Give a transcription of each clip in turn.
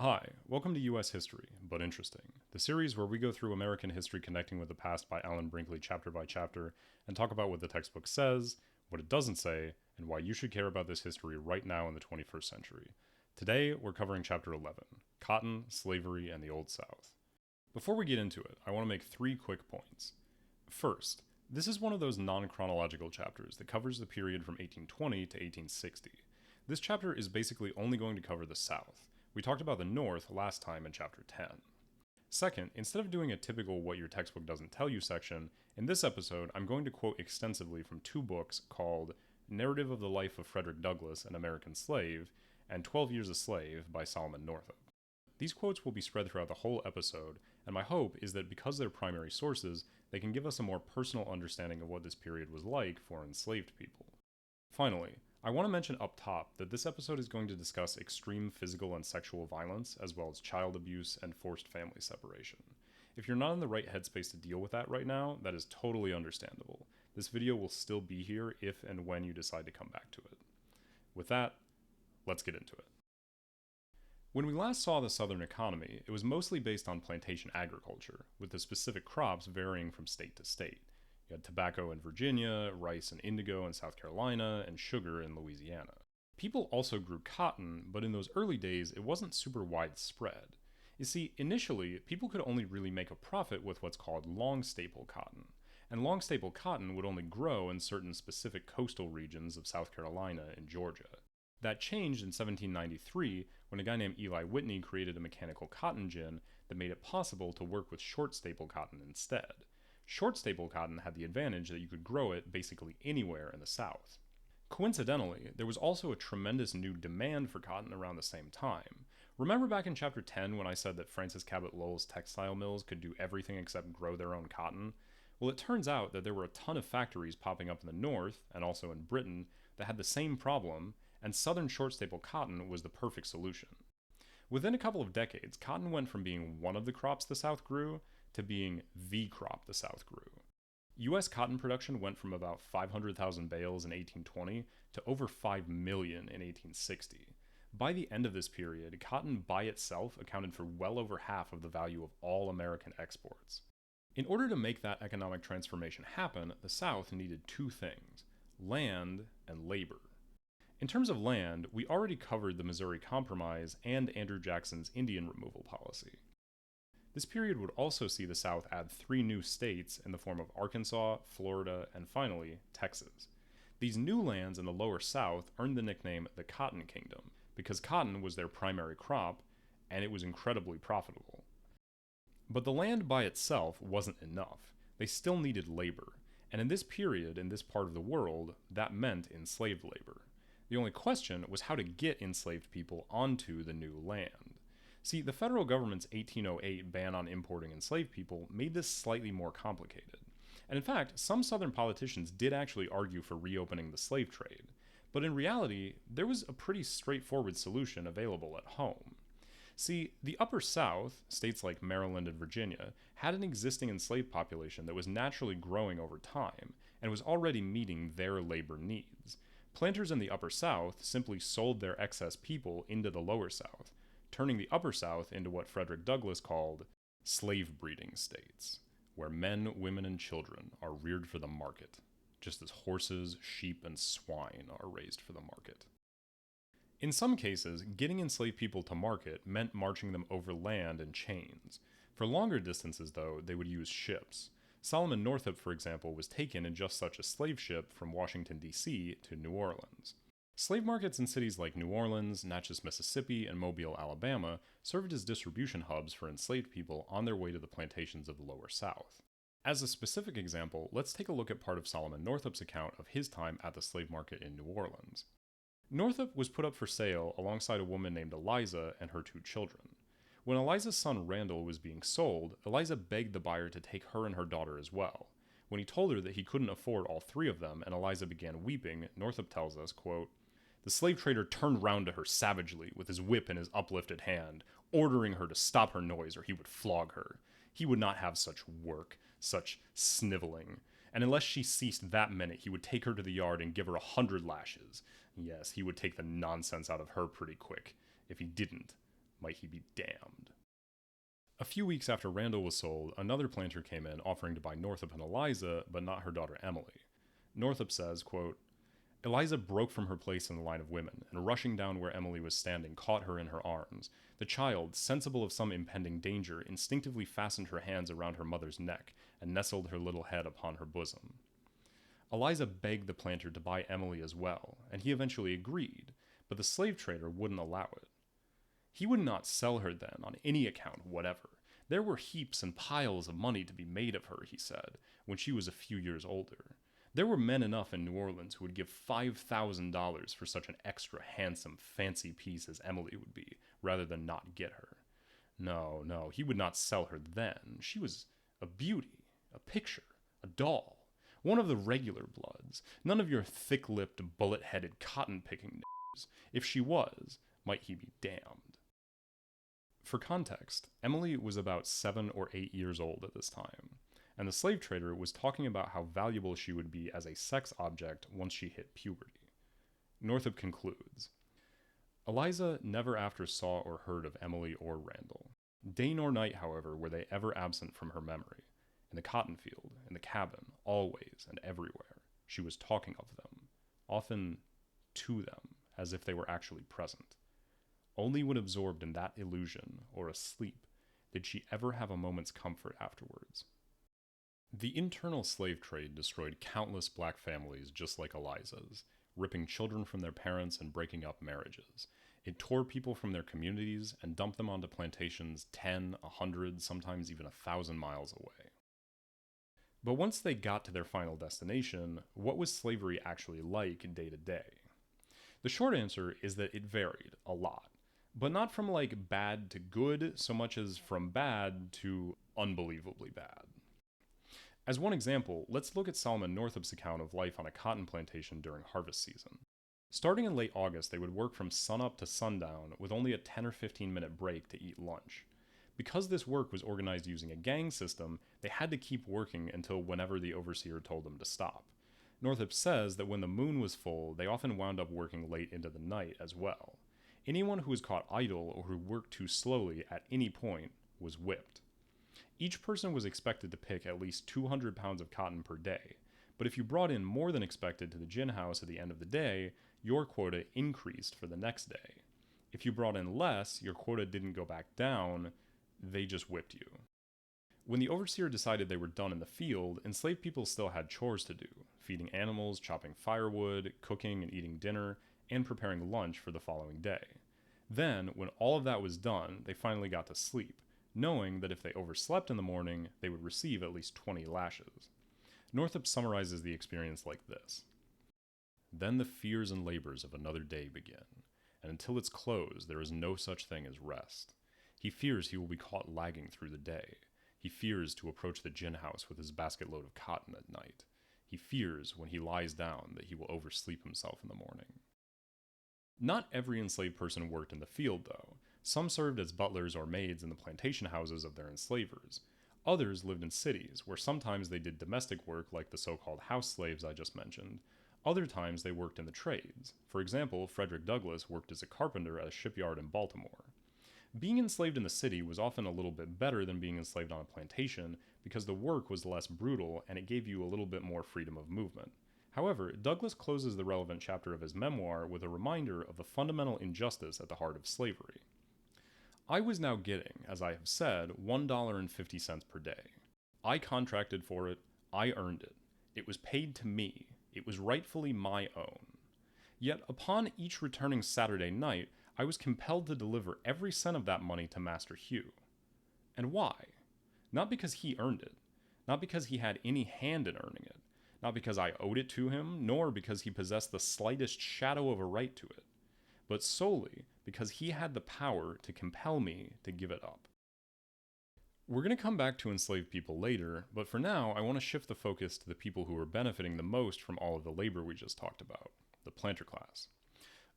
Hi, welcome to U.S. History, but Interesting, the series where we go through American history connecting with the past by Alan Brinkley chapter by chapter and talk about what the textbook says, what it doesn't say, and why you should care about this history right now in the 21st century. Today, we're covering Chapter 11, Cotton, Slavery, and the Old South. Before we get into it, I want to make 3 quick points. First, this is one of those non-chronological chapters that covers the period from 1820 to 1860. This chapter is basically only going to cover the South. We talked about the North last time in Chapter 10. Second, instead of doing a typical what your textbook doesn't tell you section, in this episode I'm going to quote extensively from 2 books called Narrative of the Life of Frederick Douglass, an American Slave, and 12 Years a Slave by Solomon Northup. These quotes will be spread throughout the whole episode, and my hope is that because they're primary sources, they can give us a more personal understanding of what this period was like for enslaved people. Finally, I want to mention up top that this episode is going to discuss extreme physical and sexual violence, as well as child abuse and forced family separation. If you're not in the right headspace to deal with that right now, that is totally understandable. This video will still be here if and when you decide to come back to it. With that, let's get into it. When we last saw the Southern economy, it was mostly based on plantation agriculture, with the specific crops varying from state to state. You had tobacco in Virginia, rice and indigo in South Carolina, and sugar in Louisiana. People also grew cotton, but in those early days it wasn't super widespread. You see, initially, people could only really make a profit with what's called long staple cotton, and long staple cotton would only grow in certain specific coastal regions of South Carolina and Georgia. That changed in 1793 when a guy named Eli Whitney created a mechanical cotton gin that made it possible to work with short staple cotton instead. Short staple cotton had the advantage that you could grow it basically anywhere in the South. Coincidentally, there was also a tremendous new demand for cotton around the same time. Remember back in Chapter 10 when I said that Francis Cabot Lowell's textile mills could do everything except grow their own cotton? Well, it turns out that there were a ton of factories popping up in the North, and also in Britain, that had the same problem, and Southern short staple cotton was the perfect solution. Within a couple of decades, cotton went from being one of the crops the South grew to being the crop the South grew. U.S. cotton production went from about 500,000 bales in 1820 to over 5 million in 1860. By the end of this period, cotton by itself accounted for well over half of the value of all American exports. In order to make that economic transformation happen, the South needed 2 things: land and labor. In terms of land, we already covered the Missouri Compromise and Andrew Jackson's Indian removal policy. This period would also see the South add 3 new states in the form of Arkansas, Florida, and finally, Texas. These new lands in the lower South earned the nickname the Cotton Kingdom, because cotton was their primary crop, and it was incredibly profitable. But the land by itself wasn't enough. They still needed labor, and in this period, in this part of the world, that meant enslaved labor. The only question was how to get enslaved people onto the new land. See, the federal government's 1808 ban on importing enslaved people made this slightly more complicated. And in fact, some Southern politicians did actually argue for reopening the slave trade. But in reality, there was a pretty straightforward solution available at home. See, the Upper South, states like Maryland and Virginia, had an existing enslaved population that was naturally growing over time, and was already meeting their labor needs. Planters in the Upper South simply sold their excess people into the Lower South, turning the Upper South into what Frederick Douglass called slave breeding states, where men, women, and children are reared for the market, just as horses, sheep, and swine are raised for the market. In some cases, getting enslaved people to market meant marching them over land in chains. For longer distances, though, they would use ships. Solomon Northup, for example, was taken in just such a slave ship from Washington, D.C. to New Orleans. Slave markets in cities like New Orleans, Natchez, Mississippi, and Mobile, Alabama served as distribution hubs for enslaved people on their way to the plantations of the Lower South. As a specific example, let's take a look at part of Solomon Northup's account of his time at the slave market in New Orleans. Northup was put up for sale alongside a woman named Eliza and her 2 children. When Eliza's son Randall was being sold, Eliza begged the buyer to take her and her daughter as well. When he told her that he couldn't afford all 3 of them and Eliza began weeping, Northup tells us, quote, "The slave trader turned round to her savagely with his whip in his uplifted hand, ordering her to stop her noise or he would flog her. He would not have such work, such sniveling, and unless she ceased that minute he would take her to the yard and give her 100 lashes. Yes, he would take the nonsense out of her pretty quick. If he didn't, might he be damned. A few weeks after Randall was sold, another planter came in offering to buy Northup and Eliza, but not her daughter Emily. Northup says, quote, Eliza broke from her place in the line of women, and rushing down where Emily was standing, caught her in her arms. The child, sensible of some impending danger, instinctively fastened her hands around her mother's neck, and nestled her little head upon her bosom. Eliza begged the planter to buy Emily as well, and he eventually agreed, but the slave trader wouldn't allow it. He would not sell her then on any account whatever. There were heaps and piles of money to be made of her, he said, when she was a few years older. There were men enough in New Orleans who would give $5,000 for such an extra handsome, fancy piece as Emily would be, rather than not get her. No, he would not sell her then. She was a beauty, a picture, a doll, one of the regular bloods, none of your thick-lipped, bullet-headed, cotton-picking n***s. If she was, might he be damned. For context, Emily was about 7 or 8 years old at this time, and the slave trader was talking about how valuable she would be as a sex object once she hit puberty. Northup concludes, Eliza never after saw or heard of Emily or Randall. Day nor night, however, were they ever absent from her memory. In the cotton field, in the cabin, always and everywhere, she was talking of them, often to them, as if they were actually present. Only when absorbed in that illusion, or asleep, did she ever have a moment's comfort afterwards. The internal slave trade destroyed countless black families just like Eliza's, ripping children from their parents and breaking up marriages. It tore people from their communities and dumped them onto plantations 10, 100, sometimes even 1,000 miles away. But once they got to their final destination, what was slavery actually like day to day? The short answer is that it varied a lot, but not from like bad to good so much as from bad to unbelievably bad. As one example, let's look at Solomon Northup's account of life on a cotton plantation during harvest season. Starting in late August, they would work from sunup to sundown with only a 10 or 15 minute break to eat lunch. Because this work was organized using a gang system, they had to keep working until whenever the overseer told them to stop. Northup says that when the moon was full, they often wound up working late into the night as well. Anyone who was caught idle or who worked too slowly at any point was whipped. Each person was expected to pick at least 200 pounds of cotton per day, but if you brought in more than expected to the gin house at the end of the day, your quota increased for the next day. If you brought in less, your quota didn't go back down, they just whipped you. When the overseer decided they were done in the field, enslaved people still had chores to do, feeding animals, chopping firewood, cooking and eating dinner, and preparing lunch for the following day. Then, when all of that was done, they finally got to sleep, knowing that if they overslept in the morning, they would receive at least 20 lashes. Northup summarizes the experience like this. Then the fears and labors of another day begin, and until its close there is no such thing as rest. He fears he will be caught lagging through the day. He fears to approach the gin house with his basket load of cotton at night. He fears when he lies down that he will oversleep himself in the morning. Not every enslaved person worked in the field, though. Some served as butlers or maids in the plantation houses of their enslavers. Others lived in cities, where sometimes they did domestic work like the so-called house slaves I just mentioned. Other times they worked in the trades. For example, Frederick Douglass worked as a carpenter at a shipyard in Baltimore. Being enslaved in the city was often a little bit better than being enslaved on a plantation because the work was less brutal and it gave you a little bit more freedom of movement. However, Douglass closes the relevant chapter of his memoir with a reminder of the fundamental injustice at the heart of slavery. I was now getting, as I have said, $1.50 per day. I contracted for it, I earned it. It was paid to me. It was rightfully my own. Yet upon each returning Saturday night, I was compelled to deliver every cent of that money to Master Hugh. And why? Not because he earned it, not because he had any hand in earning it, not because I owed it to him, nor because he possessed the slightest shadow of a right to it, but solely because he had the power to compel me to give it up. We're going to come back to enslaved people later, but for now I want to shift the focus to the people who were benefiting the most from all of the labor we just talked about, the planter class.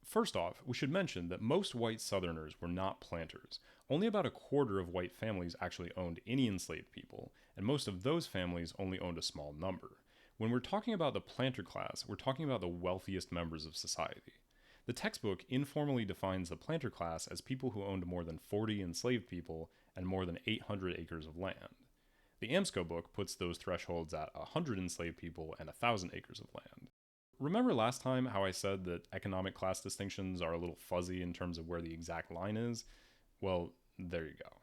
First off, we should mention that most white Southerners were not planters. Only about a quarter of white families actually owned any enslaved people, and most of those families only owned a small number. When we're talking about the planter class, we're talking about the wealthiest members of society. The textbook informally defines the planter class as people who owned more than 40 enslaved people and more than 800 acres of land. The AMSCO book puts those thresholds at 100 enslaved people and 1,000 acres of land. Remember last time how I said that economic class distinctions are a little fuzzy in terms of where the exact line is? Well, there you go.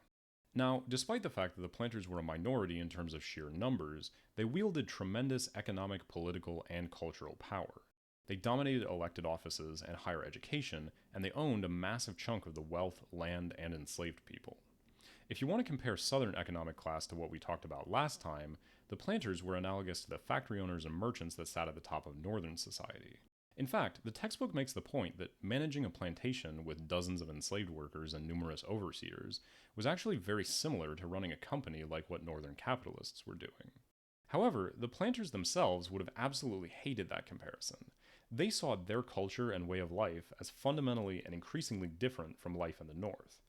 Now, despite the fact that the planters were a minority in terms of sheer numbers, they wielded tremendous economic, political, and cultural power. They dominated elected offices and higher education, and they owned a massive chunk of the wealth, land, and enslaved people. If you want to compare Southern economic class to what we talked about last time, the planters were analogous to the factory owners and merchants that sat at the top of Northern society. In fact, the textbook makes the point that managing a plantation with dozens of enslaved workers and numerous overseers was actually very similar to running a company like what Northern capitalists were doing. However, the planters themselves would have absolutely hated that comparison. They saw their culture and way of life as fundamentally and increasingly different from life in the North.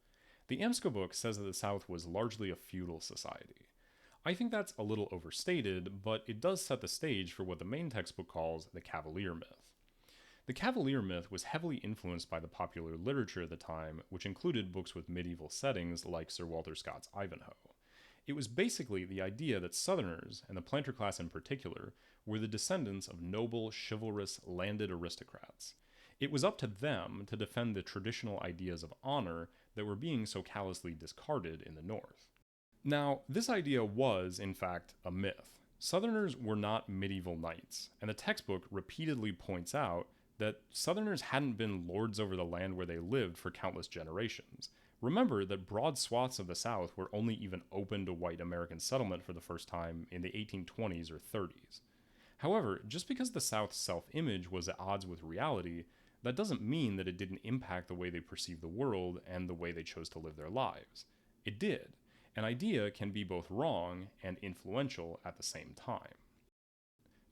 The AMSCO book says that the South was largely a feudal society. I think that's a little overstated, but it does set the stage for what the main textbook calls the Cavalier myth. The Cavalier myth was heavily influenced by the popular literature at the time, which included books with medieval settings like Sir Walter Scott's Ivanhoe. It was basically the idea that Southerners, and the planter class in particular, were the descendants of noble, chivalrous, landed aristocrats. It was up to them to defend the traditional ideas of honor that were being so callously discarded in the North. Now, this idea was, in fact, a myth. Southerners were not medieval knights, and the textbook repeatedly points out that Southerners hadn't been lords over the land where they lived for countless generations. Remember that broad swaths of the South were only even open to white American settlement for the first time in the 1820s or 30s. However, just because the South's self-image was at odds with reality, that doesn't mean that it didn't impact the way they perceived the world and the way they chose to live their lives. It did. An idea can be both wrong and influential at the same time.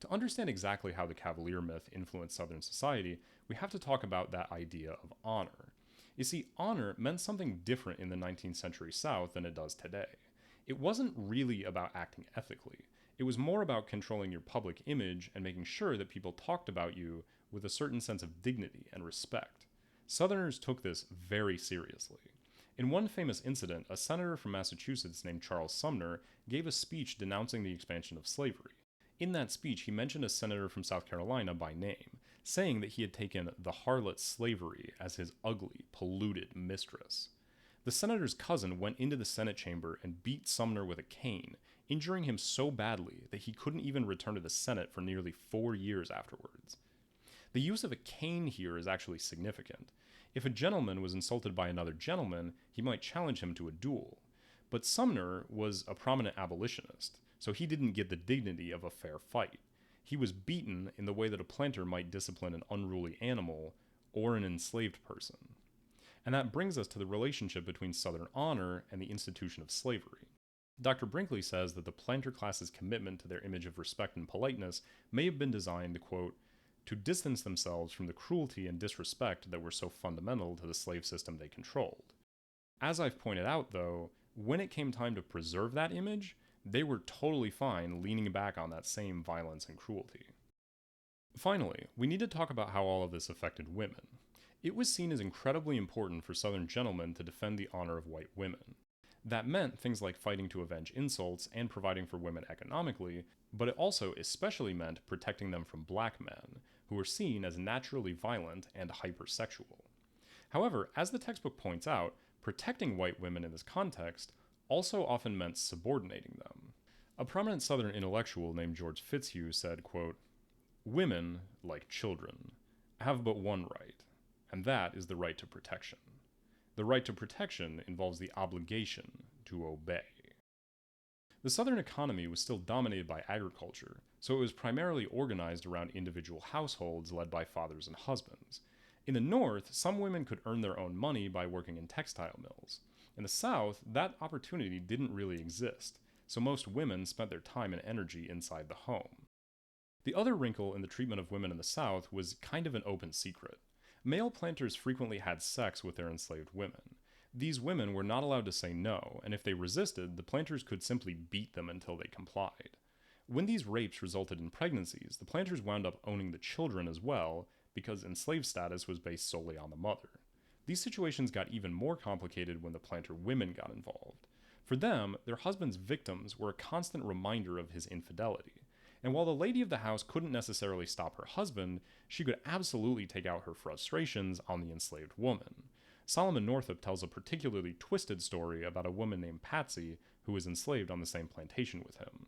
To understand exactly how the Cavalier myth influenced Southern society, we have to talk about that idea of honor. You see, honor meant something different in the 19th century South than it does today. It wasn't really about acting ethically. It was more about controlling your public image and making sure that people talked about you with a certain sense of dignity and respect. Southerners took this very seriously. In one famous incident, a senator from Massachusetts named Charles Sumner gave a speech denouncing the expansion of slavery. In that speech, he mentioned a senator from South Carolina by name, saying that he had taken the harlot slavery as his ugly, polluted mistress. The senator's cousin went into the Senate chamber and beat Sumner with a cane, injuring him so badly that he couldn't even return to the Senate for nearly 4 years afterwards. The use of a cane here is actually significant. If a gentleman was insulted by another gentleman, he might challenge him to a duel. But Sumner was a prominent abolitionist, so he didn't get the dignity of a fair fight. He was beaten in the way that a planter might discipline an unruly animal or an enslaved person. And that brings us to the relationship between Southern honor and the institution of slavery. Dr. Brinkley says that the planter class's commitment to their image of respect and politeness may have been designed, quote, to distance themselves from the cruelty and disrespect that were so fundamental to the slave system they controlled. As I've pointed out, though, when it came time to preserve that image, they were totally fine leaning back on that same violence and cruelty. Finally, we need to talk about how all of this affected women. It was seen as incredibly important for Southern gentlemen to defend the honor of white women. That meant things like fighting to avenge insults and providing for women economically, but it also especially meant protecting them from black men, who were seen as naturally violent and hypersexual. However, as the textbook points out, protecting white women in this context also often meant subordinating them. A prominent Southern intellectual named George Fitzhugh said, quote, "Women, like children, have but one right, and that is the right to protection. The right to protection involves the obligation to obey." The Southern economy was still dominated by agriculture, so it was primarily organized around individual households led by fathers and husbands. In the North, some women could earn their own money by working in textile mills. In the South, that opportunity didn't really exist, so most women spent their time and energy inside the home. The other wrinkle in the treatment of women in the South was kind of an open secret. Male planters frequently had sex with their enslaved women. These women were not allowed to say no, and if they resisted, the planters could simply beat them until they complied. When these rapes resulted in pregnancies, the planters wound up owning the children as well, because enslaved status was based solely on the mother. These situations got even more complicated when the planter women got involved. For them, their husband's victims were a constant reminder of his infidelity. And while the lady of the house couldn't necessarily stop her husband, she could absolutely take out her frustrations on the enslaved woman. Solomon Northup tells a particularly twisted story about a woman named Patsy who was enslaved on the same plantation with him.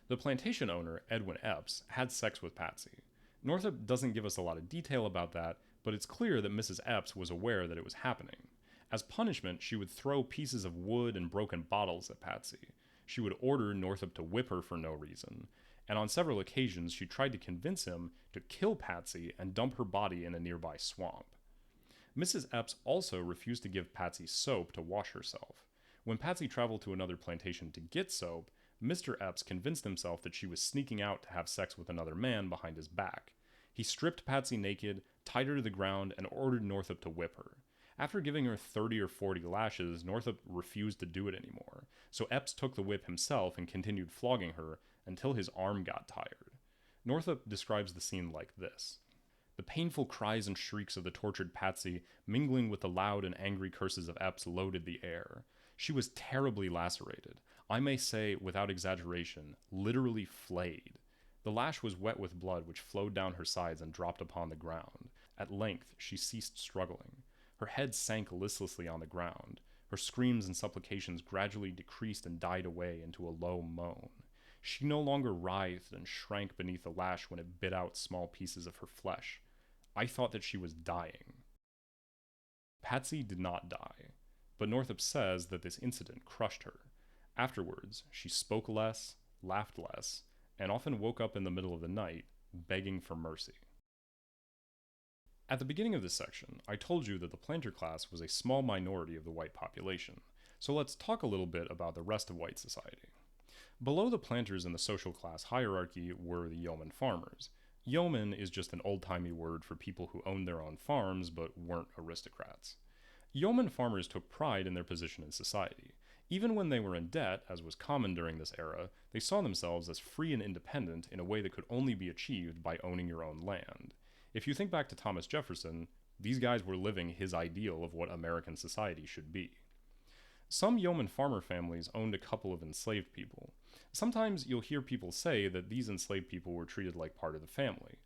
The plantation owner, Edwin Epps, had sex with Patsy. Northup doesn't give us a lot of detail about that, but it's clear that Mrs. Epps was aware that it was happening. As punishment, she would throw pieces of wood and broken bottles at Patsy. She would order Northup to whip her for no reason, and on several occasions she tried to convince him to kill Patsy and dump her body in a nearby swamp. Mrs. Epps also refused to give Patsy soap to wash herself. When Patsy traveled to another plantation to get soap, Mr. Epps convinced himself that she was sneaking out to have sex with another man behind his back. He stripped Patsy naked, tied her to the ground, and ordered Northup to whip her. After giving her 30 or 40 lashes, Northup refused to do it anymore, so Epps took the whip himself and continued flogging her until his arm got tired. Northup describes the scene like this. The painful cries and shrieks of the tortured Patsy, mingling with the loud and angry curses of Epps, loaded the air. She was terribly lacerated. I may say, without exaggeration, literally flayed. The lash was wet with blood which flowed down her sides and dropped upon the ground. At length, she ceased struggling. Her head sank listlessly on the ground. Her screams and supplications gradually decreased and died away into a low moan. She no longer writhed and shrank beneath the lash when it bit out small pieces of her flesh. I thought that she was dying. Patsy did not die, but Northup says that this incident crushed her. Afterwards, she spoke less, laughed less, and often woke up in the middle of the night, begging for mercy. At the beginning of this section, I told you that the planter class was a small minority of the white population, so let's talk a little bit about the rest of white society. Below the planters in the social class hierarchy were the Yeoman Farmers. Yeoman is just an old-timey word for people who owned their own farms but weren't aristocrats. Yeoman farmers took pride in their position in society. Even when they were in debt, as was common during this era, they saw themselves as free and independent in a way that could only be achieved by owning your own land. If you think back to Thomas Jefferson, these guys were living his ideal of what American society should be. Some yeoman farmer families owned a couple of enslaved people. Sometimes you'll hear people say that these enslaved people were treated like part of the family.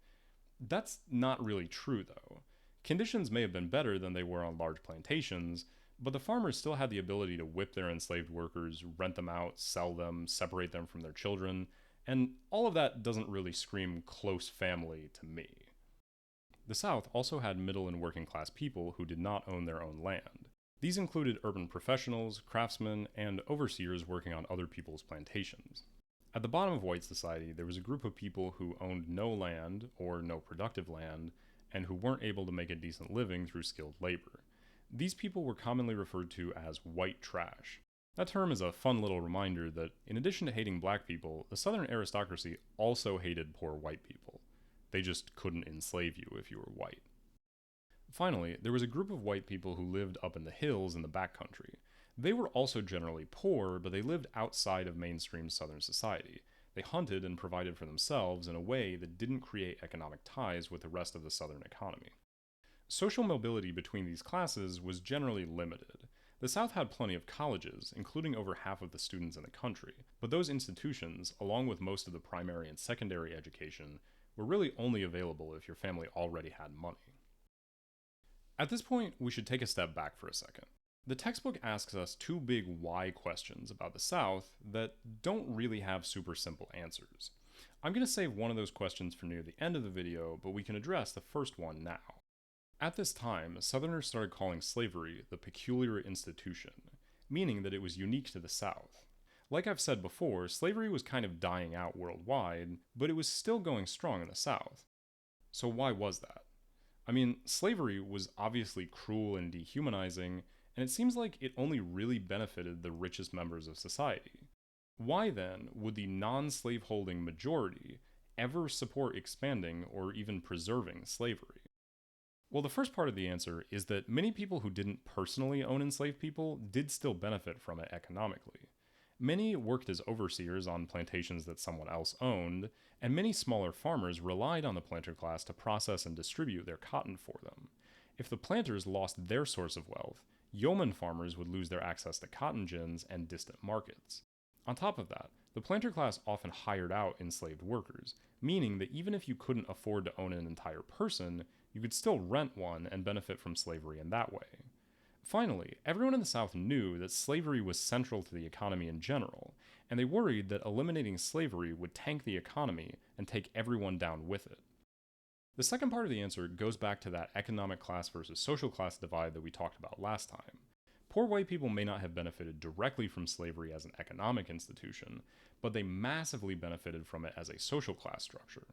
That's not really true, though. Conditions may have been better than they were on large plantations, but the farmers still had the ability to whip their enslaved workers, rent them out, sell them, separate them from their children, and all of that doesn't really scream close family to me. The South also had middle and working class people who did not own their own land. These included urban professionals, craftsmen, and overseers working on other people's plantations. At the bottom of white society, there was a group of people who owned no land, or no productive land, and who weren't able to make a decent living through skilled labor. These people were commonly referred to as white trash. That term is a fun little reminder that, in addition to hating black people, the Southern aristocracy also hated poor white people. They just couldn't enslave you if you were white. Finally, there was a group of white people who lived up in the hills in the backcountry. They were also generally poor, but they lived outside of mainstream Southern society. They hunted and provided for themselves in a way that didn't create economic ties with the rest of the Southern economy. Social mobility between these classes was generally limited. The South had plenty of colleges, including over half of the students in the country, but those institutions, along with most of the primary and secondary education, were really only available if your family already had money. At this point, we should take a step back for a second. The textbook asks us two big why questions about the South that don't really have super simple answers. I'm going to save one of those questions for near the end of the video, but we can address the first one now. At this time, Southerners started calling slavery the peculiar institution, meaning that it was unique to the South. Like I've said before, slavery was kind of dying out worldwide, but it was still going strong in the South. So why was that? I mean, slavery was obviously cruel and dehumanizing, and it seems like it only really benefited the richest members of society. Why then would the non-slaveholding majority ever support expanding or even preserving slavery? Well, the first part of the answer is that many people who didn't personally own enslaved people did still benefit from it economically. Many worked as overseers on plantations that someone else owned, and many smaller farmers relied on the planter class to process and distribute their cotton for them. If the planters lost their source of wealth, yeoman farmers would lose their access to cotton gins and distant markets. On top of that, the planter class often hired out enslaved workers, meaning that even if you couldn't afford to own an entire person, you could still rent one and benefit from slavery in that way. Finally, everyone in the South knew that slavery was central to the economy in general, and they worried that eliminating slavery would tank the economy and take everyone down with it. The second part of the answer goes back to that economic class versus social class divide that we talked about last time. Poor white people may not have benefited directly from slavery as an economic institution, but they massively benefited from it as a social class structure.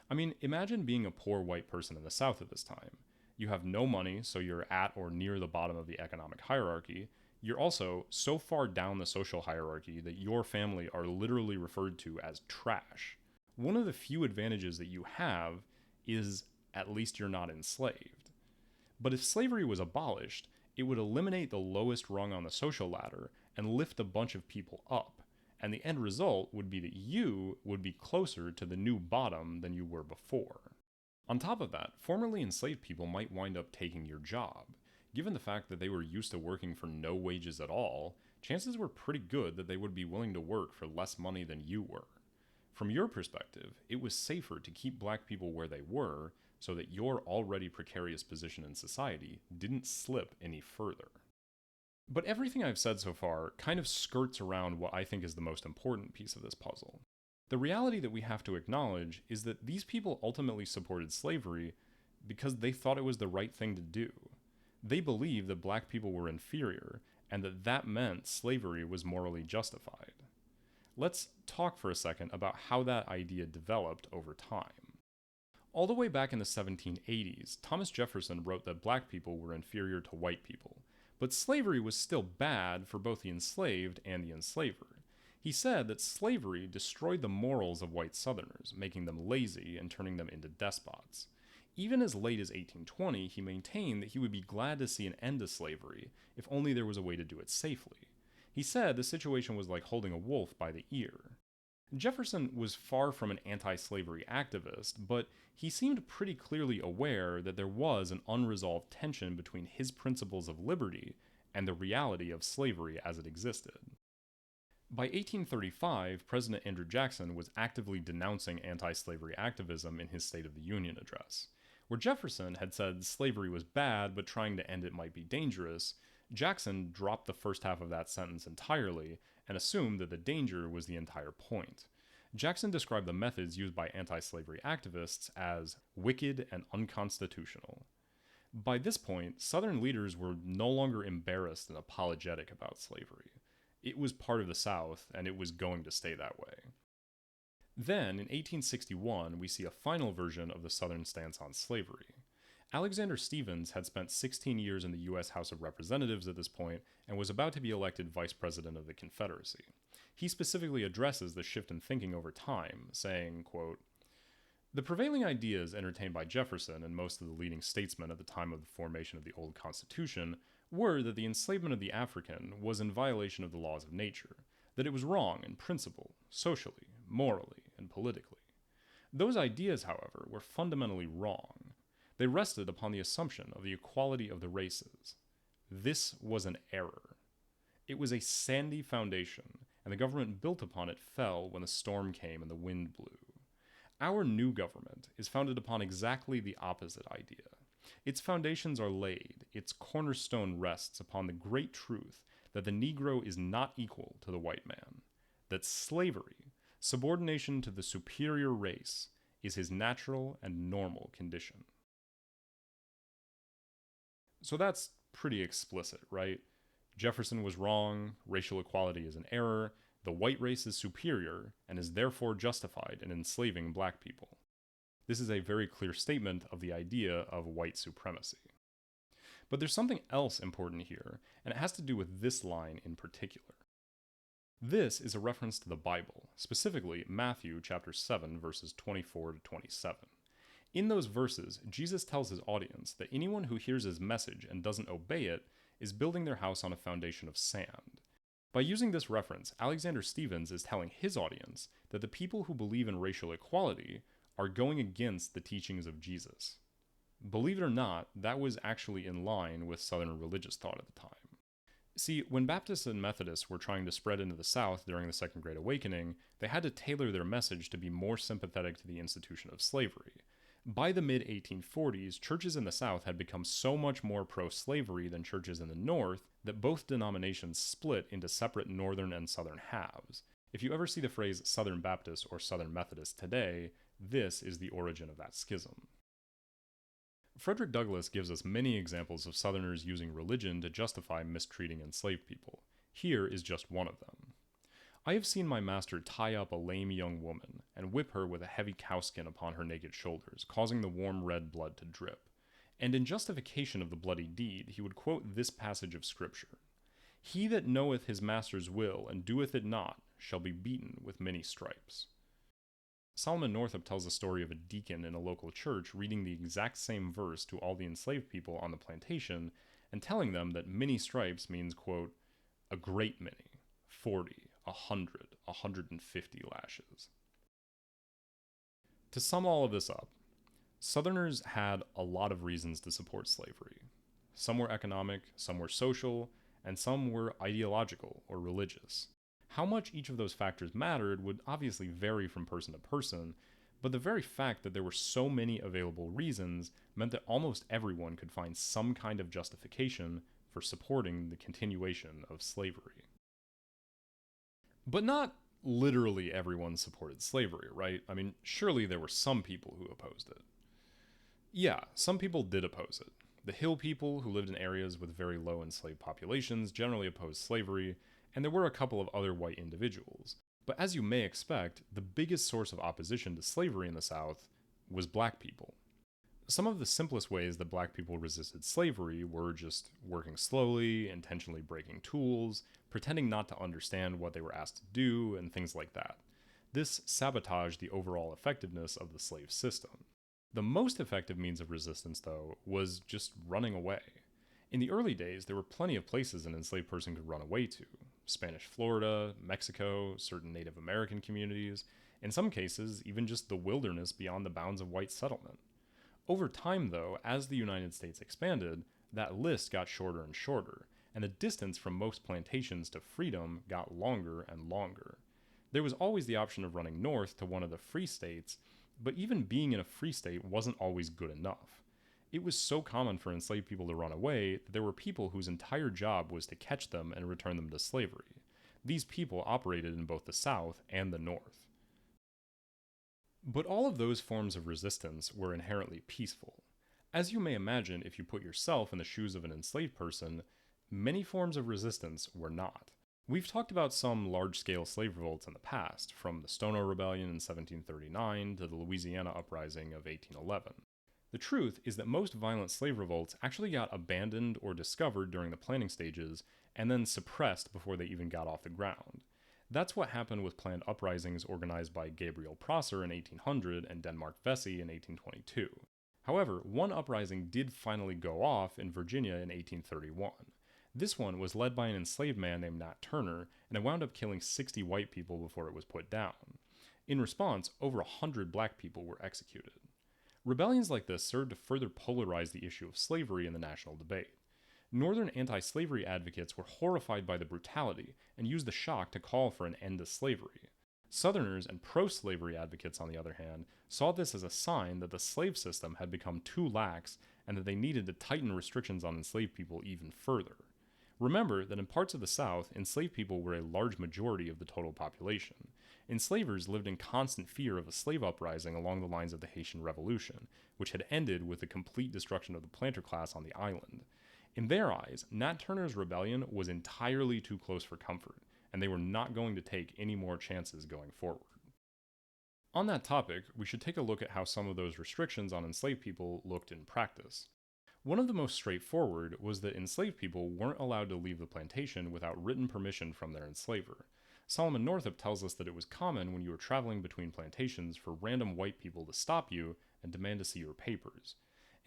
I mean, imagine being a poor white person in the South at this time. You have no money, so you're at or near the bottom of the economic hierarchy. You're also so far down the social hierarchy that your family are literally referred to as trash. One of the few advantages that you have is at least you're not enslaved. But if slavery was abolished, it would eliminate the lowest rung on the social ladder and lift a bunch of people up, and the end result would be that you would be closer to the new bottom than you were before. On top of that, formerly enslaved people might wind up taking your job. Given the fact that they were used to working for no wages at all, chances were pretty good that they would be willing to work for less money than you were. From your perspective, it was safer to keep black people where they were so that your already precarious position in society didn't slip any further. But everything I've said so far kind of skirts around what I think is the most important piece of this puzzle. The reality that we have to acknowledge is that these people ultimately supported slavery because they thought it was the right thing to do. They believed that black people were inferior and that meant slavery was morally justified. Let's talk for a second about how that idea developed over time. All the way back in the 1780s, Thomas Jefferson wrote that black people were inferior to white people, but slavery was still bad for both the enslaved and the enslaver. He said that slavery destroyed the morals of white Southerners, making them lazy and turning them into despots. Even as late as 1820, he maintained that he would be glad to see an end to slavery if only there was a way to do it safely. He said the situation was like holding a wolf by the ear. Jefferson was far from an anti-slavery activist, but he seemed pretty clearly aware that there was an unresolved tension between his principles of liberty and the reality of slavery as it existed. By 1835, President Andrew Jackson was actively denouncing anti-slavery activism in his State of the Union address. Where Jefferson had said slavery was bad, but trying to end it might be dangerous, Jackson dropped the first half of that sentence entirely and assumed that the danger was the entire point. Jackson described the methods used by anti-slavery activists as wicked and unconstitutional. By this point, Southern leaders were no longer embarrassed and apologetic about slavery. It was part of the South, and it was going to stay that way. Then, in 1861, we see a final version of the Southern stance on slavery. Alexander Stephens had spent 16 years in the U.S. House of Representatives at this point and was about to be elected Vice President of the Confederacy. He specifically addresses the shift in thinking over time, saying, quote, "The prevailing ideas entertained by Jefferson and most of the leading statesmen at the time of the formation of the old Constitution were that the enslavement of the African was in violation of the laws of nature, that it was wrong in principle, socially, morally, and politically. Those ideas, however, were fundamentally wrong. They rested upon the assumption of the equality of the races. This was an error. It was a sandy foundation, and the government built upon it fell when the storm came and the wind blew. Our new government is founded upon exactly the opposite idea. Its foundations are laid, its cornerstone rests upon the great truth that the Negro is not equal to the white man, that slavery, subordination to the superior race, is his natural and normal condition." So that's pretty explicit, right? Jefferson was wrong, racial equality is an error, the white race is superior, and is therefore justified in enslaving black people. This is a very clear statement of the idea of white supremacy. But there's something else important here, and it has to do with this line in particular. This is a reference to the Bible, specifically Matthew chapter 7, verses 24 to 27. In those verses, Jesus tells his audience that anyone who hears his message and doesn't obey it is building their house on a foundation of sand. By using this reference, Alexander Stevens is telling his audience that the people who believe in racial equality are going against the teachings of Jesus. Believe it or not, that was actually in line with Southern religious thought at the time. See, when Baptists and Methodists were trying to spread into the South during the Second Great Awakening, they had to tailor their message to be more sympathetic to the institution of slavery. By the mid-1840s, churches in the South had become so much more pro-slavery than churches in the North that both denominations split into separate Northern and Southern halves. If you ever see the phrase Southern Baptist or Southern Methodist today, this is the origin of that schism. Frederick Douglass gives us many examples of Southerners using religion to justify mistreating enslaved people. Here is just one of them. I have seen my master tie up a lame young woman and whip her with a heavy cowskin upon her naked shoulders, causing the warm red blood to drip. And in justification of the bloody deed, he would quote this passage of Scripture: "He that knoweth his master's will and doeth it not shall be beaten with many stripes." Solomon Northup tells the story of a deacon in a local church reading the exact same verse to all the enslaved people on the plantation and telling them that many stripes means, quote, a great many, 40, 100, 150 lashes. To sum all of this up, Southerners had a lot of reasons to support slavery. Some were economic, some were social, and some were ideological or religious. How much each of those factors mattered would obviously vary from person to person, but the very fact that there were so many available reasons meant that almost everyone could find some kind of justification for supporting the continuation of slavery. But not literally everyone supported slavery, right? I mean, surely there were some people who opposed it. Yeah, some people did oppose it. The hill people who lived in areas with very low enslaved populations generally opposed slavery, and there were a couple of other white individuals. But as you may expect, the biggest source of opposition to slavery in the South was black people. Some of the simplest ways that black people resisted slavery were just working slowly, intentionally breaking tools, pretending not to understand what they were asked to do, and things like that. This sabotaged the overall effectiveness of the slave system. The most effective means of resistance, though, was just running away. In the early days, there were plenty of places an enslaved person could run away to. Spanish Florida, Mexico, certain Native American communities, in some cases, even just the wilderness beyond the bounds of white settlement. Over time, though, as the United States expanded, that list got shorter and shorter, and the distance from most plantations to freedom got longer and longer. There was always the option of running north to one of the free states, but even being in a free state wasn't always good enough. It was so common for enslaved people to run away that there were people whose entire job was to catch them and return them to slavery. These people operated in both the South and the North. But all of those forms of resistance were inherently peaceful. As you may imagine, if you put yourself in the shoes of an enslaved person, many forms of resistance were not. We've talked about some large-scale slave revolts in the past, from the Stono Rebellion in 1739 to the Louisiana Uprising of 1811. The truth is that most violent slave revolts actually got abandoned or discovered during the planning stages and then suppressed before they even got off the ground. That's what happened with planned uprisings organized by Gabriel Prosser in 1800 and Denmark Vesey in 1822. However, one uprising did finally go off in Virginia in 1831. This one was led by an enslaved man named Nat Turner, and it wound up killing 60 white people before it was put down. In response, over 100 black people were executed. Rebellions like this served to further polarize the issue of slavery in the national debate. Northern anti-slavery advocates were horrified by the brutality and used the shock to call for an end to slavery. Southerners and pro-slavery advocates, on the other hand, saw this as a sign that the slave system had become too lax and that they needed to tighten restrictions on enslaved people even further. Remember that in parts of the South, enslaved people were a large majority of the total population. Enslavers lived in constant fear of a slave uprising along the lines of the Haitian Revolution, which had ended with the complete destruction of the planter class on the island. In their eyes, Nat Turner's rebellion was entirely too close for comfort, and they were not going to take any more chances going forward. On that topic, we should take a look at how some of those restrictions on enslaved people looked in practice. One of the most straightforward was that enslaved people weren't allowed to leave the plantation without written permission from their enslaver. Solomon Northup tells us that it was common when you were traveling between plantations for random white people to stop you and demand to see your papers.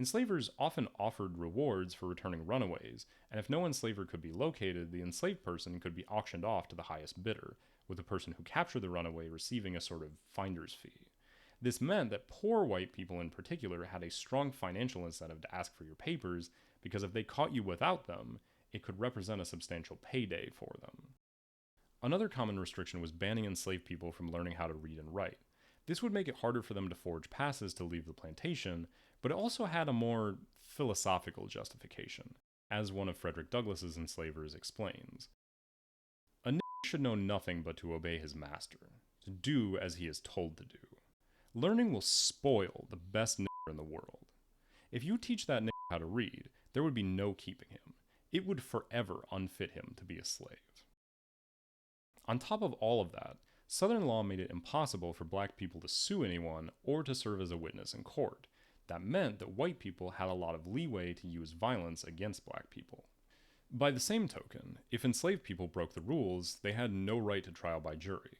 Enslavers often offered rewards for returning runaways, and if no enslaver could be located, the enslaved person could be auctioned off to the highest bidder, with the person who captured the runaway receiving a sort of finder's fee. This meant that poor white people in particular had a strong financial incentive to ask for your papers, because if they caught you without them, it could represent a substantial payday for them. Another common restriction was banning enslaved people from learning how to read and write. This would make it harder for them to forge passes to leave the plantation, but it also had a more philosophical justification, as one of Frederick Douglass's enslavers explains. A nigger should know nothing but to obey his master, to do as he is told to do. Learning will spoil the best nigger in the world. If you teach that nigger how to read, there would be no keeping him. It would forever unfit him to be a slave. On top of all of that, Southern law made it impossible for black people to sue anyone or to serve as a witness in court. That meant that white people had a lot of leeway to use violence against black people. By the same token, if enslaved people broke the rules, they had no right to trial by jury.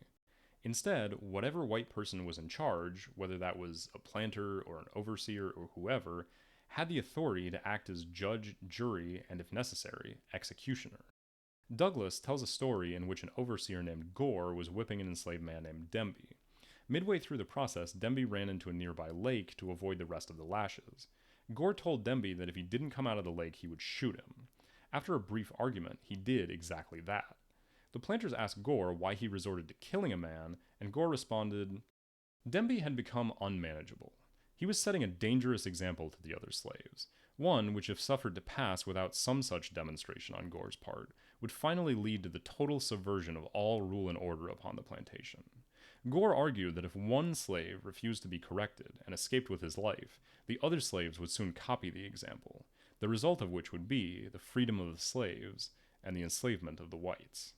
Instead, whatever white person was in charge, whether that was a planter or an overseer or whoever, had the authority to act as judge, jury, and if necessary, executioner. Douglass tells a story in which an overseer named Gore was whipping an enslaved man named Demby. Midway through the process, Demby ran into a nearby lake to avoid the rest of the lashes. Gore told Demby that if he didn't come out of the lake, he would shoot him. After a brief argument, he did exactly that. The planters asked Gore why he resorted to killing a man, and Gore responded, Demby had become unmanageable. He was setting a dangerous example to the other slaves, one which, if suffered to pass without some such demonstration on Gore's part, would finally lead to the total subversion of all rule and order upon the plantation. Gore argued that if one slave refused to be corrected and escaped with his life, the other slaves would soon copy the example, the result of which would be the freedom of the slaves and the enslavement of the whites.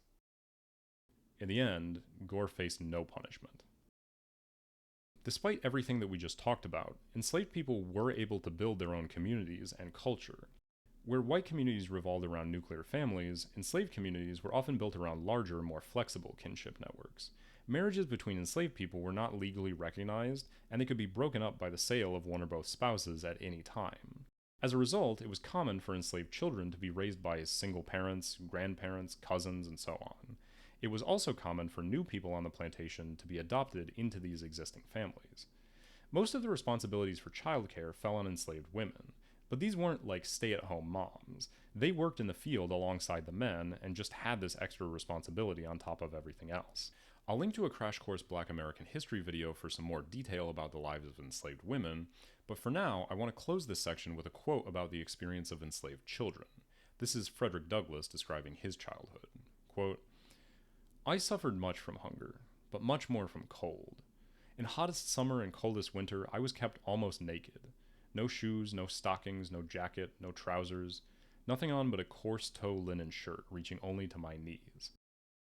In the end, Gore faced no punishment. Despite everything that we just talked about, enslaved people were able to build their own communities and culture. Where white communities revolved around nuclear families, enslaved communities were often built around larger, more flexible kinship networks. Marriages between enslaved people were not legally recognized, and they could be broken up by the sale of one or both spouses at any time. As a result, it was common for enslaved children to be raised by single parents, grandparents, cousins, and so on. It was also common for new people on the plantation to be adopted into these existing families. Most of the responsibilities for childcare fell on enslaved women, but these weren't like stay-at-home moms. They worked in the field alongside the men and just had this extra responsibility on top of everything else. I'll link to a Crash Course Black American History video for some more detail about the lives of enslaved women, but for now, I want to close this section with a quote about the experience of enslaved children. This is Frederick Douglass describing his childhood. Quote, I suffered much from hunger, but much more from cold. In hottest summer and coldest winter, I was kept almost naked. No shoes, no stockings, no jacket, no trousers, nothing on but a coarse toe linen shirt reaching only to my knees.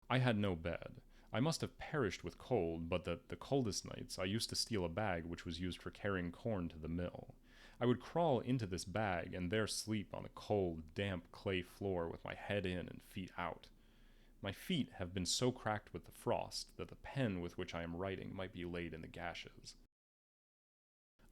I had no bed. I must have perished with cold, but the coldest nights I used to steal a bag which was used for carrying corn to the mill. I would crawl into this bag and there sleep on the cold, damp clay floor with my head in and feet out. My feet have been so cracked with the frost that the pen with which I am writing might be laid in the gashes.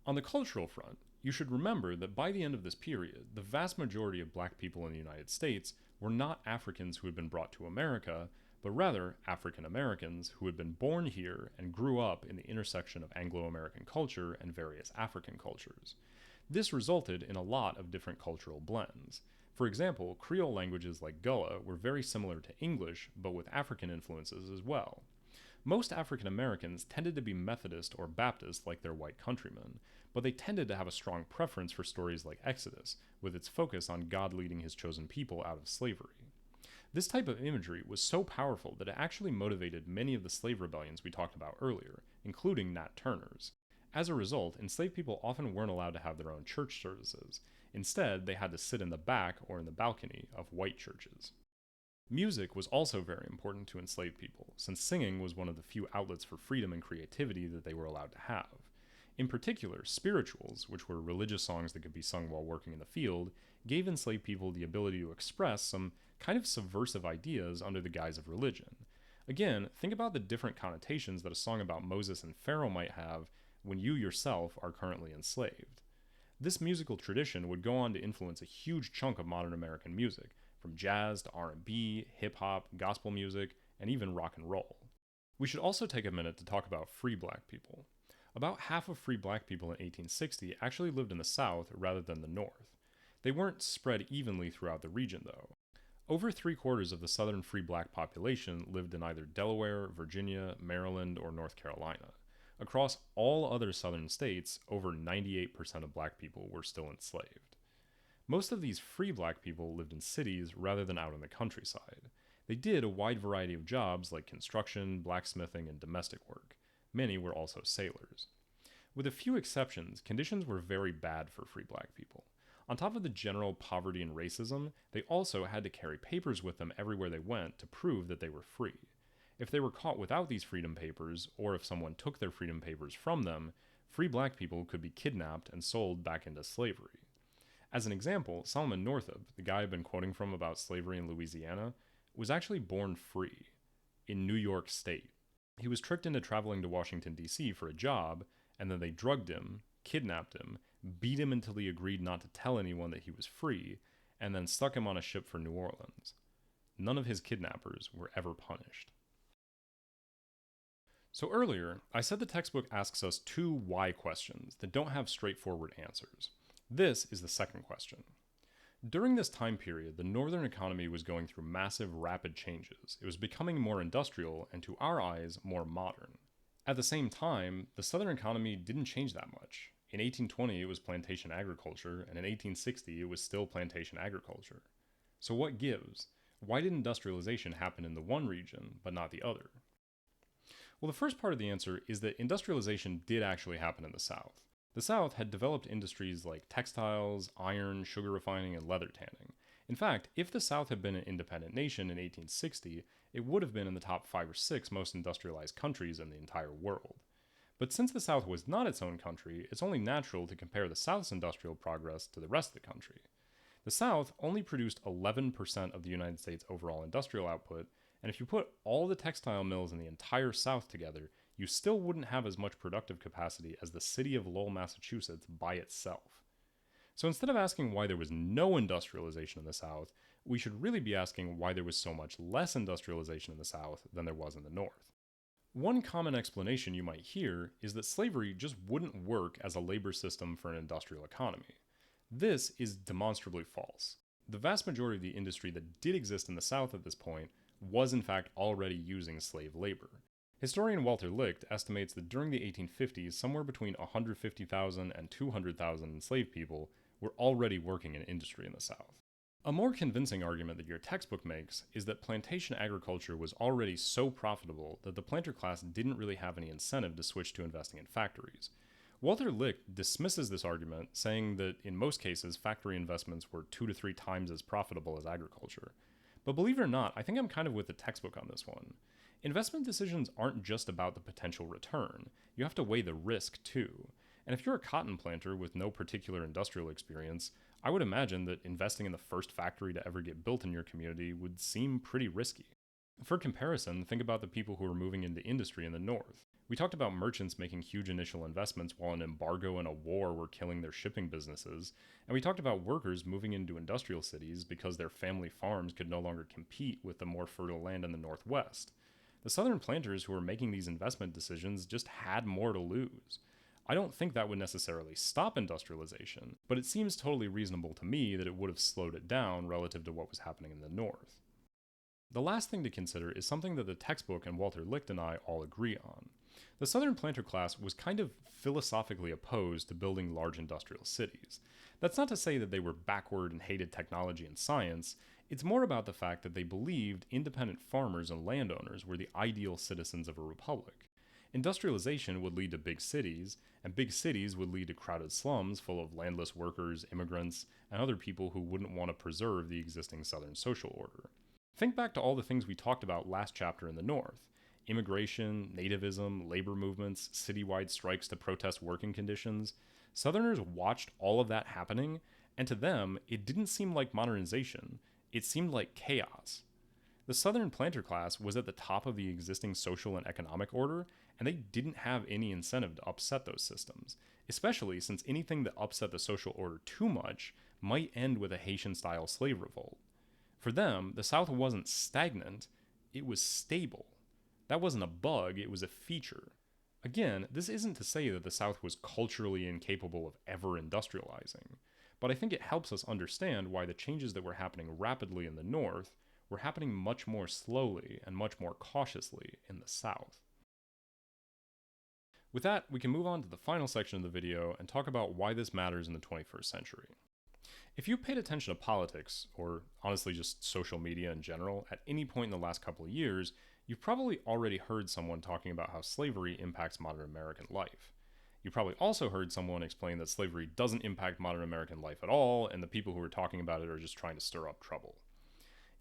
On the cultural front, you should remember that by the end of this period, the vast majority of black people in the United States were not Africans who had been brought to America, but rather African Americans who had been born here and grew up in the intersection of Anglo-American culture and various African cultures. This resulted in a lot of different cultural blends. For example, Creole languages like Gullah were very similar to English, but with African influences as well. Most African Americans tended to be Methodist or Baptist like their white countrymen, but they tended to have a strong preference for stories like Exodus, with its focus on God leading his chosen people out of slavery. This type of imagery was so powerful that it actually motivated many of the slave rebellions we talked about earlier, including Nat Turner's. As a result, enslaved people often weren't allowed to have their own church services. Instead, they had to sit in the back or in the balcony of white churches. Music was also very important to enslaved people, since singing was one of the few outlets for freedom and creativity that they were allowed to have. In particular, spirituals, which were religious songs that could be sung while working in the field, gave enslaved people the ability to express some kind of subversive ideas under the guise of religion. Again, think about the different connotations that a song about Moses and Pharaoh might have when you yourself are currently enslaved. This musical tradition would go on to influence a huge chunk of modern American music, from jazz to R&B, hip-hop, gospel music, and even rock and roll. We should also take a minute to talk about free black people. About half of free black people in 1860 actually lived in the South rather than the North. They weren't spread evenly throughout the region, though. Over 3/4 of the southern free black population lived in either Delaware, Virginia, Maryland, or North Carolina. Across all other southern states, over 98% of black people were still enslaved. Most of these free black people lived in cities rather than out in the countryside. They did a wide variety of jobs like construction, blacksmithing, and domestic work. Many were also sailors. With a few exceptions, conditions were very bad for free black people. On top of the general poverty and racism, they also had to carry papers with them everywhere they went to prove that they were free. If they were caught without these freedom papers, or if someone took their freedom papers from them, free black people could be kidnapped and sold back into slavery. As an example, Solomon Northup, the guy I've been quoting from about slavery in Louisiana, was actually born free in New York State. He was tricked into traveling to Washington, D.C. for a job, and then they drugged him, kidnapped him, beat him until he agreed not to tell anyone that he was free, and then stuck him on a ship for New Orleans. None of his kidnappers were ever punished. So earlier, I said the textbook asks us two why questions that don't have straightforward answers. This is the second question. During this time period, the northern economy was going through massive, rapid changes. It was becoming more industrial and, to our eyes, more modern. At the same time, the southern economy didn't change that much. In 1820, it was plantation agriculture, and in 1860, it was still plantation agriculture. So what gives? Why did industrialization happen in the one region, but not the other? Well, the first part of the answer is that industrialization did actually happen in the South. The South had developed industries like textiles, iron, sugar refining, and leather tanning. In fact, if the South had been an independent nation in 1860, it would have been in the top 5 or 6 most industrialized countries in the entire world. But since the South was not its own country, it's only natural to compare the South's industrial progress to the rest of the country. The South only produced 11% of the United States' overall industrial output, and if you put all the textile mills in the entire South together, you still wouldn't have as much productive capacity as the city of Lowell, Massachusetts by itself. So instead of asking why there was no industrialization in the South, we should really be asking why there was so much less industrialization in the South than there was in the North. One common explanation you might hear is that slavery just wouldn't work as a labor system for an industrial economy. This is demonstrably false. The vast majority of the industry that did exist in the South at this point was in fact already using slave labor. Historian Walter Licht estimates that during the 1850s, somewhere between 150,000 and 200,000 enslaved people were already working in industry in the South. A more convincing argument that your textbook makes is that plantation agriculture was already so profitable that the planter class didn't really have any incentive to switch to investing in factories. Walter Licht dismisses this argument, saying that in most cases, factory investments were 2 to 3 times as profitable as agriculture. But believe it or not, I think I'm kind of with the textbook on this one. Investment decisions aren't just about the potential return. You have to weigh the risk too. And if you're a cotton planter with no particular industrial experience, I would imagine that investing in the first factory to ever get built in your community would seem pretty risky. For comparison, think about the people who are moving into industry in the North. We talked about merchants making huge initial investments while an embargo and a war were killing their shipping businesses, and we talked about workers moving into industrial cities because their family farms could no longer compete with the more fertile land in the Northwest. The southern planters who were making these investment decisions just had more to lose. I don't think that would necessarily stop industrialization, but it seems totally reasonable to me that it would have slowed it down relative to what was happening in the North. The last thing to consider is something that the textbook and Walter Licht and I all agree on. The southern planter class was kind of philosophically opposed to building large industrial cities. That's not to say that they were backward and hated technology and science. It's more about the fact that they believed independent farmers and landowners were the ideal citizens of a republic. Industrialization would lead to big cities, and big cities would lead to crowded slums full of landless workers, immigrants, and other people who wouldn't want to preserve the existing southern social order. Think back to all the things we talked about last chapter in the North. Immigration, nativism, labor movements, citywide strikes to protest working conditions. Southerners watched all of that happening, and to them, it didn't seem like modernization. It seemed like chaos. The southern planter class was at the top of the existing social and economic order, and they didn't have any incentive to upset those systems. especially since anything that upset the social order too much might end with a Haitian-style slave revolt. For them, the South wasn't stagnant, it was stable. That wasn't a bug, it was a feature. Again, this isn't to say that the South was culturally incapable of ever industrializing, but I think it helps us understand why the changes that were happening rapidly in the North were happening much more slowly and much more cautiously in the South. With that, we can move on to the final section of the video and talk about why this matters in the 21st century. If you've paid attention to politics, or honestly just social media in general, at any point in the last couple of years, you've probably already heard someone talking about how slavery impacts modern American life. You probably also heard someone explain that slavery doesn't impact modern American life at all, and the people who are talking about it are just trying to stir up trouble.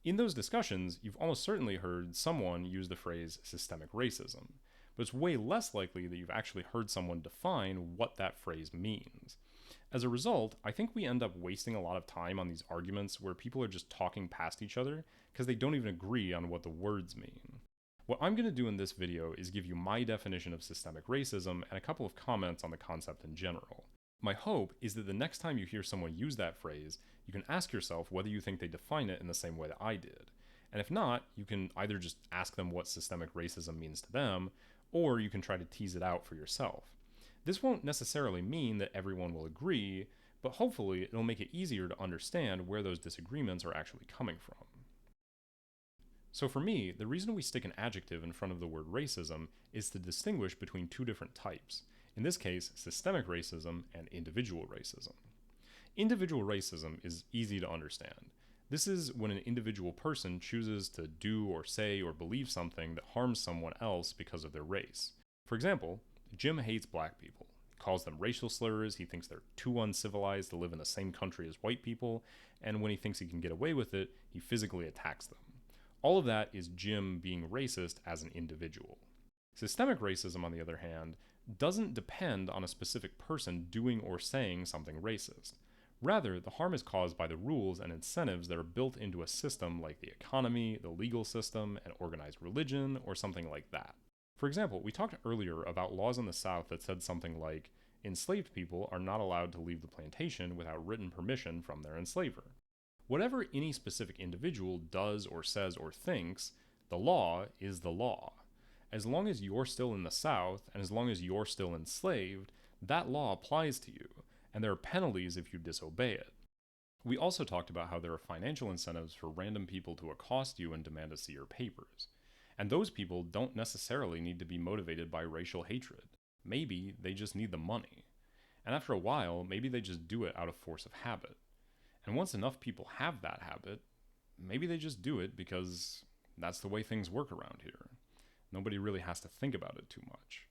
In those discussions, you've almost certainly heard someone use the phrase systemic racism, but it's way less likely that you've actually heard someone define what that phrase means. As a result, I think we end up wasting a lot of time on these arguments where people are just talking past each other because they don't even agree on what the words mean. What I'm going to do in this video is give you my definition of systemic racism and a couple of comments on the concept in general. My hope is that the next time you hear someone use that phrase, you can ask yourself whether you think they define it in the same way that I did. And if not, you can either just ask them what systemic racism means to them, or you can try to tease it out for yourself. This won't necessarily mean that everyone will agree, but hopefully it'll make it easier to understand where those disagreements are actually coming from. So for me, the reason we stick an adjective in front of the word racism is to distinguish between two different types. In this case, systemic racism and individual racism. Individual racism is easy to understand. This is when an individual person chooses to do or say or believe something that harms someone else because of their race. For example, Jim hates black people. He calls them racial slurs, he thinks they're too uncivilized to live in the same country as white people, and when he thinks he can get away with it, he physically attacks them. All of that is Jim being racist as an individual. Systemic racism, on the other hand, doesn't depend on a specific person doing or saying something racist. Rather, the harm is caused by the rules and incentives that are built into a system like the economy, the legal system, and organized religion, or something like that. For example, we talked earlier about laws in the South that said something like, enslaved people are not allowed to leave the plantation without written permission from their enslaver. Whatever any specific individual does or says or thinks, the law is the law. As long as you're still in the South, and as long as you're still enslaved, that law applies to you, and there are penalties if you disobey it. We also talked about how there are financial incentives for random people to accost you and demand to see your papers. And those people don't necessarily need to be motivated by racial hatred. Maybe they just need the money. And after a while, maybe they just do it out of force of habit. And once enough people have that habit, maybe they just do it because that's the way things work around here. Nobody really has to think about it too much.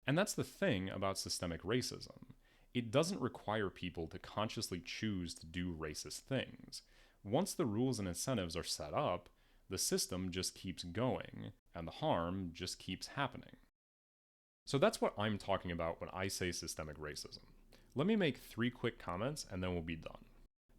And that's the thing about systemic racism. It doesn't require people to consciously choose to do racist things. Once the rules and incentives are set up, the system just keeps going, and the harm just keeps happening. So that's what I'm talking about when I say systemic racism. Let me make 3 quick comments and then we'll be done.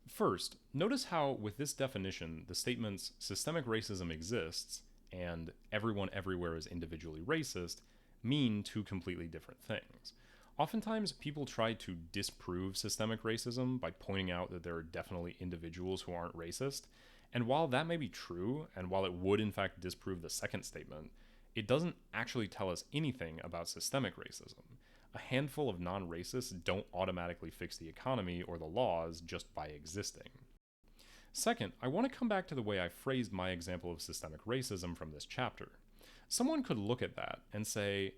First, notice how with this definition, the statements systemic racism exists and everyone everywhere is individually racist mean 2 completely different things. Oftentimes, people try to disprove systemic racism by pointing out that there are definitely individuals who aren't racist, and while that may be true, and while it would in fact disprove the second statement, it doesn't actually tell us anything about systemic racism. A handful of non-racists don't automatically fix the economy or the laws just by existing. Second, I want to come back to the way I phrased my example of systemic racism from this chapter. Someone could look at that and say,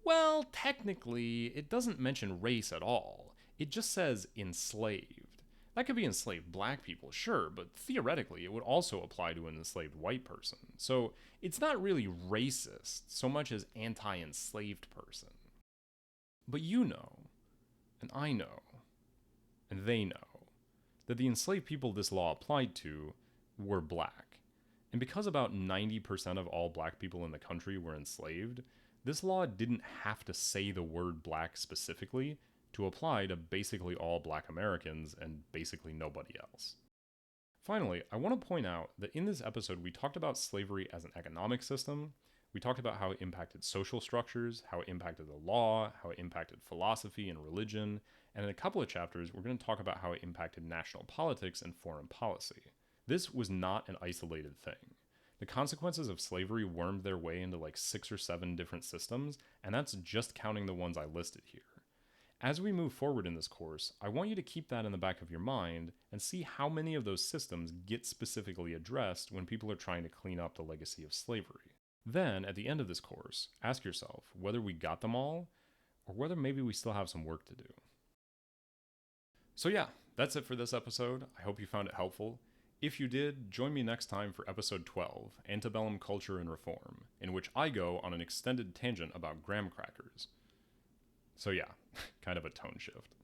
well, technically, it doesn't mention race at all. It just says enslaved. That could be enslaved black people, sure, but theoretically, it would also apply to an enslaved white person. So it's not really racist so much as anti-enslaved person. But you know, and I know, and they know, that the enslaved people this law applied to were black. And because about 90% of all black people in the country were enslaved, this law didn't have to say the word black specifically to apply to basically all black Americans and basically nobody else. Finally, I want to point out that in this episode we talked about slavery as an economic system, We talked about how it impacted social structures, how it impacted the law, how it impacted philosophy and religion, and in a couple of chapters, we're going to talk about how it impacted national politics and foreign policy. This was not an isolated thing. The consequences of slavery wormed their way into like 6 or 7 different systems, and that's just counting the ones I listed here. As we move forward in this course, I want you to keep that in the back of your mind and see how many of those systems get specifically addressed when people are trying to clean up the legacy of slavery. Then, at the end of this course, ask yourself whether we got them all, or whether maybe we still have some work to do. So yeah, that's it for this episode. I hope you found it helpful. If you did, join me next time for episode 12, Antebellum Culture and Reform, in which I go on an extended tangent about graham crackers. So yeah, kind of a tone shift.